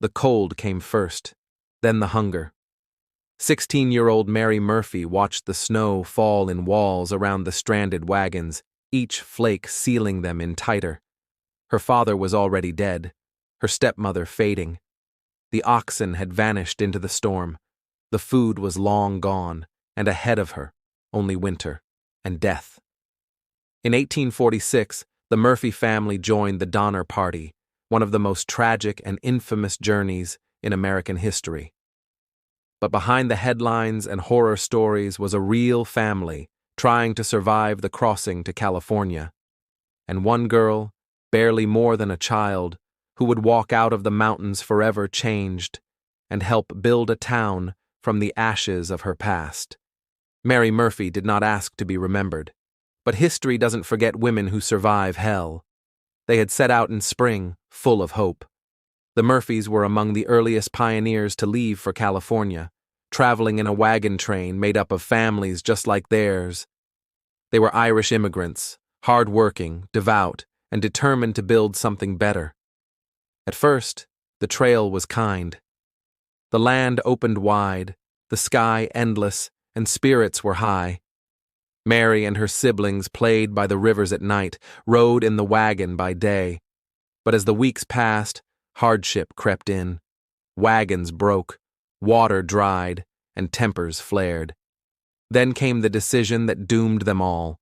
The cold came first, then the hunger. 16-year-old Mary Murphy watched the snow fall in walls around the stranded wagons, each flake sealing them in tighter. Her father was already dead, her stepmother fading. The oxen had vanished into the storm. The food was long gone, and ahead of her, only winter and death. In 1846, the Murphy family joined the Donner Party, one of the most tragic and infamous journeys in American history. But behind the headlines and horror stories was a real family trying to survive the crossing to California. And one girl, barely more than a child, who would walk out of the mountains forever changed and help build a town from the ashes of her past. Mary Murphy did not ask to be remembered, but history doesn't forget women who survive hell. They had set out in spring, full of hope. The Murphys were among the earliest pioneers to leave for California, traveling in a wagon train made up of families just like theirs. They were Irish immigrants, hard-working, devout, and determined to build something better. At first, the trail was kind. The land opened wide, the sky endless, and spirits were high. Mary and her siblings played by the rivers at night, rode in the wagon by day. But as the weeks passed, hardship crept in. Wagons broke, water dried, and tempers flared. Then came the decision that doomed them all: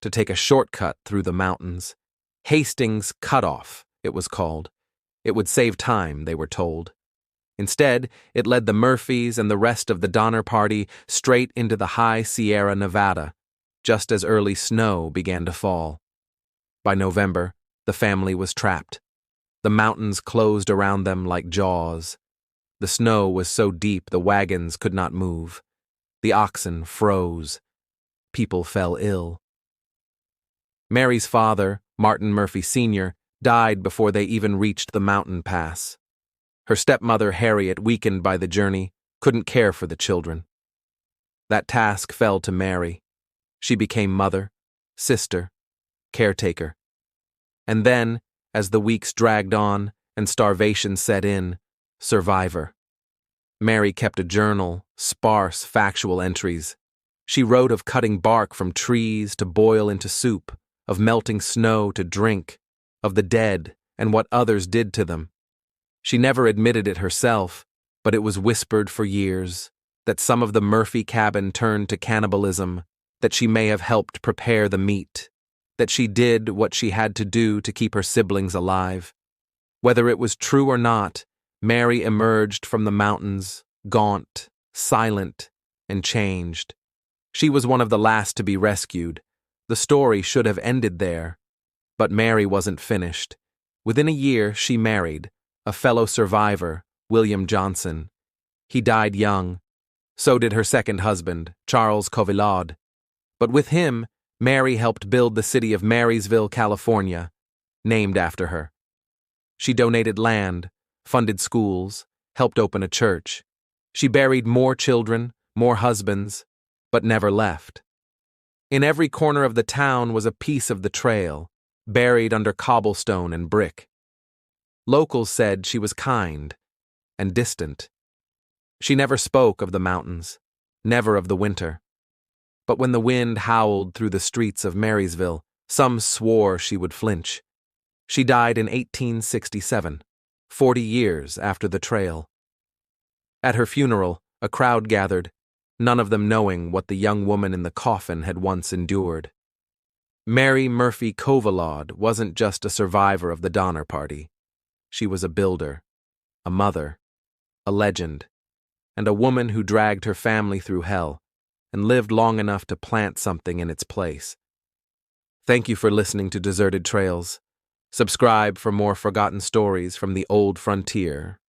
to take a shortcut through the mountains. Hastings Cutoff, it was called. It would save time, they were told. Instead, it led the Murphys and the rest of the Donner Party straight into the high Sierra Nevada, just as early snow began to fall. By November, the family was trapped. The mountains closed around them like jaws. The snow was so deep the wagons could not move. The oxen froze. People fell ill. Mary's father, Martin Murphy Sr., died before they even reached the mountain pass. Her stepmother, Harriet, weakened by the journey, couldn't care for the children. That task fell to Mary. She became mother, sister, caretaker. And then, as the weeks dragged on and starvation set in, survivor. Mary kept a journal, sparse, factual entries. She wrote of cutting bark from trees to boil into soup, of melting snow to drink, of the dead and what others did to them. She never admitted it herself, but it was whispered for years that some of the Murphy cabin turned to cannibalism, that she may have helped prepare the meat, that she did what she had to do to keep her siblings alive. Whether it was true or not, Mary emerged from the mountains, gaunt, silent, and changed. She was one of the last to be rescued. The story should have ended there. But Mary wasn't finished. Within a year, she married a fellow survivor, William Johnson. He died young. So did her second husband, Charles Covillaud. But with him, Mary helped build the city of Marysville, California, named after her. She donated land, funded schools, helped open a church. She buried more children, more husbands, but never left. In every corner of the town was a piece of the trail, buried under cobblestone and brick. Locals said she was kind and distant. She never spoke of the mountains, never of the winter. But when the wind howled through the streets of Marysville, some swore she would flinch. She died in 1867, 40 years after the trail. At her funeral, a crowd gathered, none of them knowing what the young woman in the coffin had once endured. Mary Murphy Covillaud wasn't just a survivor of the Donner Party. She was a builder, a mother, a legend, and a woman who dragged her family through hell and lived long enough to plant something in its place. Thank you for listening to Deserted Trails. Subscribe for more forgotten stories from the old frontier.